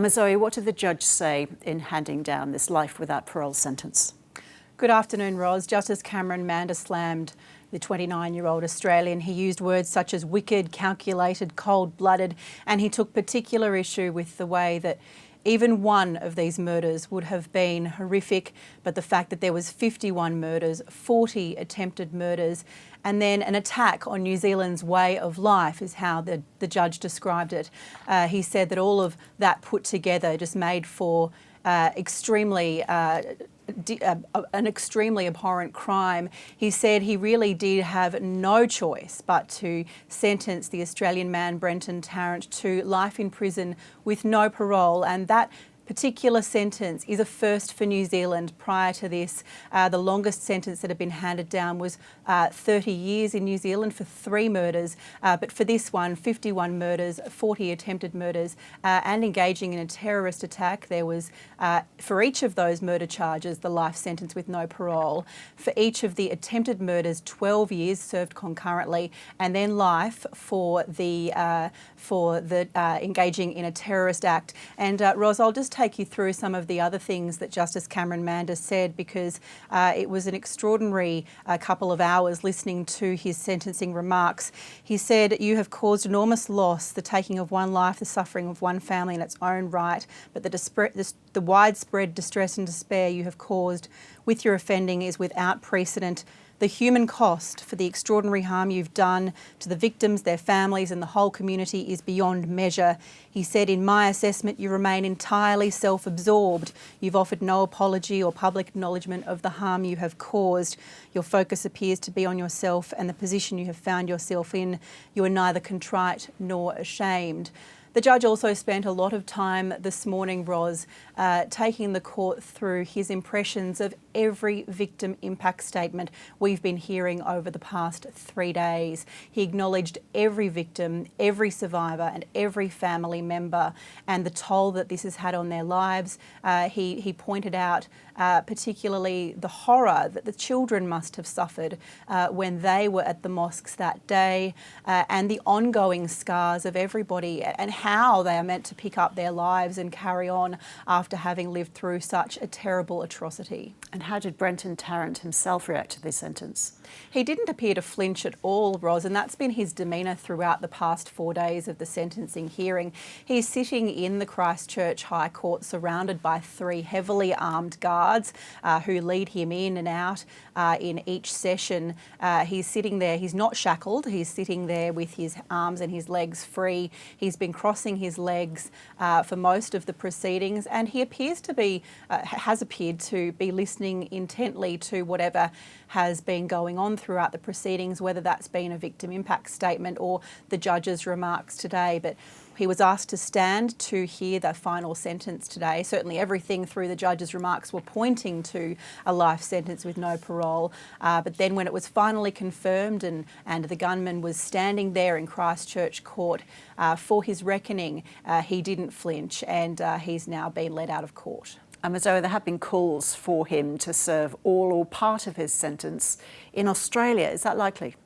Zoe, what did the judge say in handing down this life without parole sentence? Good afternoon, Ros. Justice Cameron Mander slammed the 29-year-old Australian. He used words such as wicked, calculated, cold-blooded, and he took particular issue with the way that even one of these murders would have been horrific, but the fact that there was 51 murders, 40 attempted murders, and then an attack on New Zealand's way of life is how the judge described it. He said that all of that put together just made for an extremely abhorrent crime. He said he really did have no choice but to sentence the Australian man Brenton Tarrant to life in prison with no parole, and that particular sentence is a first for New Zealand. Prior to this, the longest sentence that had been handed down was 30 years in New Zealand for 3 murders, but for this one, 51 murders, 40 attempted murders, and engaging in a terrorist attack. There was, for each of those murder charges, the life sentence with no parole. For each of the attempted murders, 12 years served concurrently, and then life for the engaging in a terrorist act. And Ros, I'll just take you through some of the other things that Justice Cameron Mander said, because it was an extraordinary couple of hours listening to his sentencing remarks. He said, "You have caused enormous loss, the taking of one life, the suffering of one family in its own right, but the widespread distress and despair you have caused with your offending is without precedent. The human cost for the extraordinary harm you've done to the victims, their families and the whole community is beyond measure." He said, "In my assessment, you remain entirely self-absorbed. You've offered no apology or public acknowledgement of the harm you have caused. Your focus appears to be on yourself and the position you have found yourself in. You are neither contrite nor ashamed." The judge also spent a lot of time this morning, Ros, taking the court through his impressions of every victim impact statement we've been hearing over the past 3 days. He acknowledged every victim, every survivor and every family member and the toll that this has had on their lives. He pointed out particularly the horror that the children must have suffered when they were at the mosques that day, and the ongoing scars of everybody and how they are meant to pick up their lives and carry on after having lived through such a terrible atrocity. And how did Brenton Tarrant himself react to this sentence? He didn't appear to flinch at all, Ros, and that's been his demeanour throughout the past 4 days of the sentencing hearing. He's sitting in the Christchurch High Court surrounded by 3 heavily armed guards who lead him in and out in each session. He's sitting there, he's not shackled, he's sitting there with his arms and his legs free. He's been crossing his legs for most of the proceedings, and he appears to be, has appeared to be listening intently to whatever has been going on throughout the proceedings, whether that's been a victim impact statement or the judge's remarks today. But he was asked to stand to hear the final sentence today. Certainly everything through the judge's remarks were pointing to a life sentence with no parole. But then when it was finally confirmed and the gunman was standing there in Christchurch Court for his reckoning, he didn't flinch, and he's now been led out of court. Zoe, there have been calls for him to serve all or part of his sentence in Australia. Is that likely?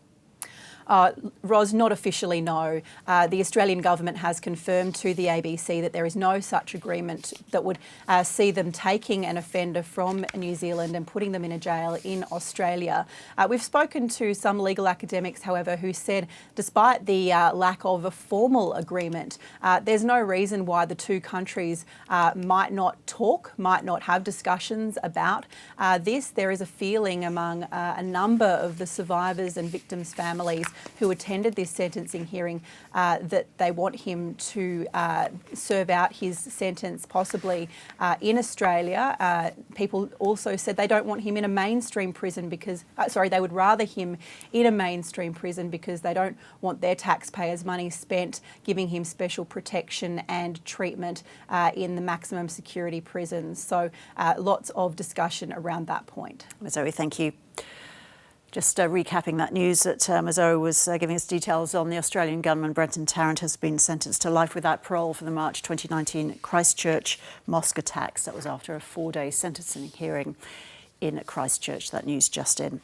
Ros, not officially, no. The Australian government has confirmed to the ABC that there is no such agreement that would see them taking an offender from New Zealand and putting them in a jail in Australia. We've spoken to some legal academics, however, who said despite the lack of a formal agreement, there's no reason why the 2 countries might not talk, might not have discussions about this. There is a feeling among a number of the survivors and victims' families who attended this sentencing hearing that they want him to serve out his sentence possibly in Australia. People also said they don't want him in a mainstream prison because, they would rather him in a mainstream prison because they don't want their taxpayers' money spent giving him special protection and treatment in the maximum security prisons. So lots of discussion around that point. Zoe, thank you. Just recapping that news that Zoe was giving us details on. The Australian gunman Brenton Tarrant has been sentenced to life without parole for the March 2019 Christchurch mosque attacks. That was after a 4-day sentencing hearing in Christchurch. That news just in.